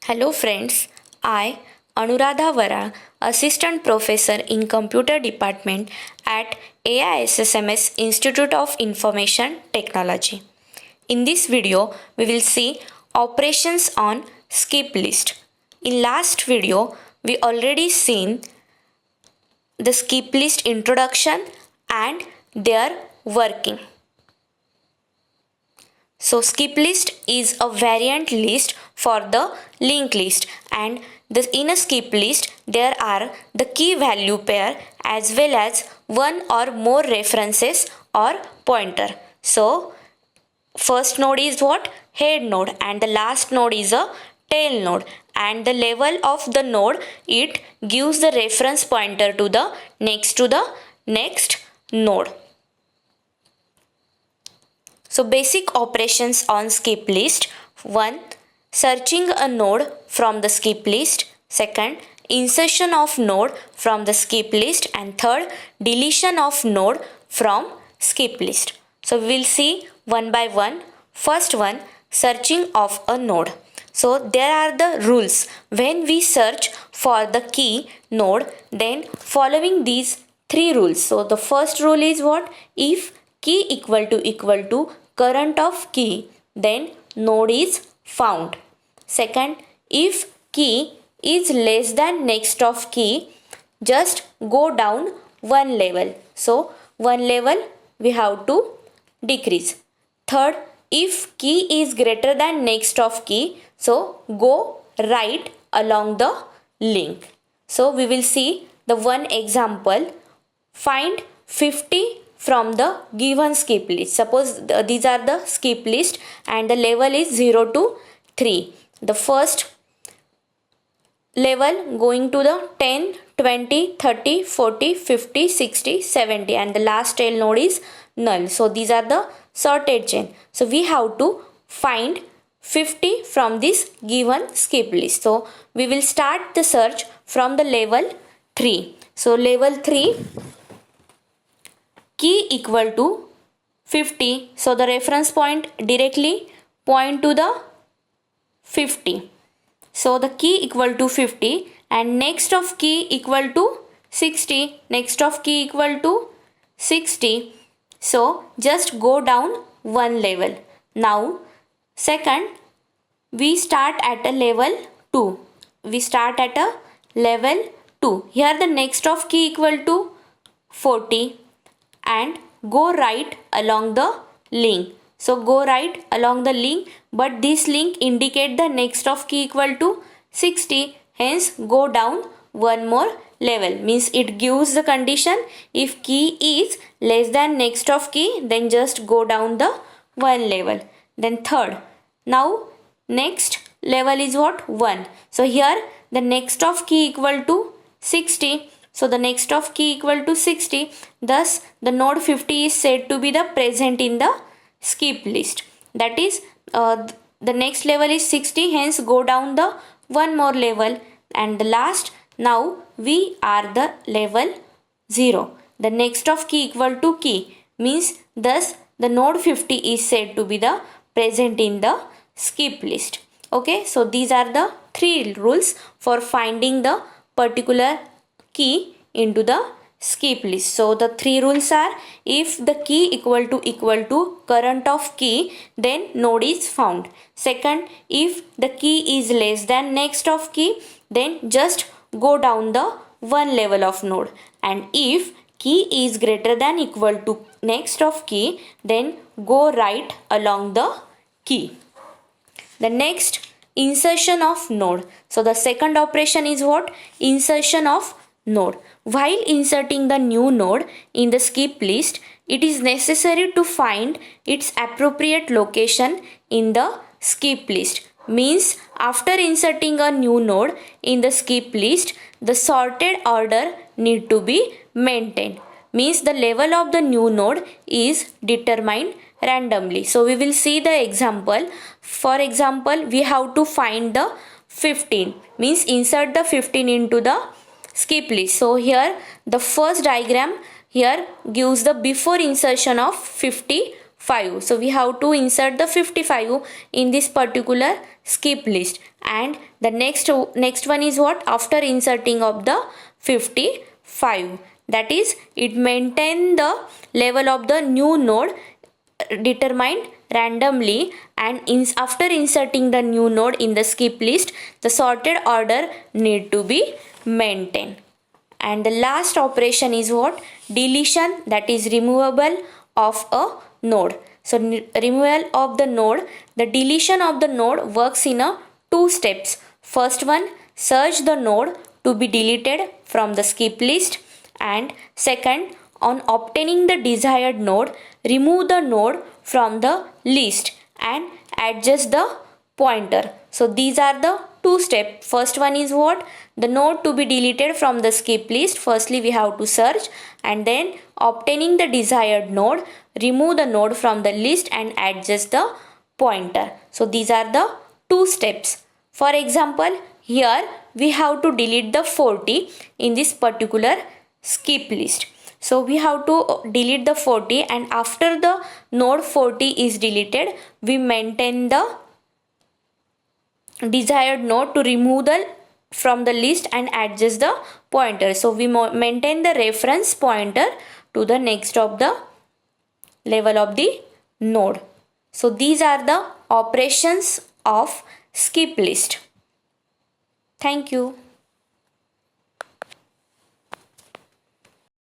Hello friends, I, Anuradha Varal, Assistant Professor in Computer Department at AISSMS Institute of Information Technology. In this video, we will see operations on skip list. In last video, we already seen the skip list introduction and their working. So skip list is a variant list for the linked list, and in a skip list there are the key value pair as well as one or more references or pointer. So first node is what? Head node, and the last node is a tail node, and the level of the node it gives the reference pointer to the next node. So basic operations on skip list: 1. Searching a node from the skip list. 2. Insertion of node from the skip list. And 3. Deletion of node from skip list. So we will see one by one. First one, searching of a node. So there are the rules. When we search for the key node, then following these 3 rules. So the first rule is what? If key equal to current of key, then node is found. Second, if key is less than next of key, just go down one level. So one level we have to decrease. Third, if key is greater than next of key, so go right along the link. So we will see the one example. Find 50 from the given skip list. Suppose these are the skip list and the level is 0 to 3. The first level going to the 10, 20, 30, 40, 50, 60, 70, and the last tail node is null. So these are the sorted chain. So we have to find 50 from this given skip list. So we will start the search from the level 3. So level 3, key equal to 50. So the reference point directly point to the 50. So the key equal to 50 and next of key equal to 60. Next of key equal to 60. So just go down one level. Now second, we start at a level 2. We start at a level 2. Here the next of key equal to 40. And go right along the link. So go right along the link, but this link indicate the next of key equal to 60. Hence go down one more level. Means it gives the condition if key is less than next of key, then just go down the one level. Then third, now next level is what? 1. So here the next of key equal to 60. So the next of key equal to 60. Thus the node 50 is said to be the present in the skip list. That is the next level is 60. Hence go down the one more level. And the last, now we are the level 0. The next of key equal to key means thus the node 50 is said to be the present in the skip list. Okay, so these are the 3 rules for finding the particular key into the skip list. So the 3 rules are: if the key equal to current of key, then node is found. Second, if the key is less than next of key, then just go down the one level of node. And if key is greater than equal to next of key, then go right along the key. The next, insertion of node. So the second operation is what? Insertion of node. While inserting the new node in the skip list, it is necessary to find its appropriate location in the skip list. Means after inserting a new node in the skip list, the sorted order need to be maintained. Means the level of the new node is determined randomly. So we will see the example. For example, we have to find the 15. Means insert the 15 into the skip list. So here the first diagram here gives the before insertion of 55. So we have to insert the 55 in this particular skip list. And the next one is what? After inserting of the 55, that is it maintain the level of the new node determined randomly, and after inserting the new node in the skip list, the sorted order need to be maintained. And the last operation is what? Deletion, that is removal of a node. So removal of the node, the deletion of the node works in a two steps. First one, search the node to be deleted from the skip list, and second, on obtaining the desired node, remove the node from the list and adjust the pointer. So these are the two steps. First one is what? The node to be deleted from the skip list. Firstly we have to search, and then obtaining the desired node, remove the node from the list and adjust the pointer. So these are the two steps. For example, here we have to delete the 40 in this particular skip list. So we have to delete the 40, and after the node 40 is deleted, we maintain the desired node to remove the from the list and adjust the pointer. So we maintain the reference pointer to the next of the level of the node. So these are the operations of skip list. Thank you.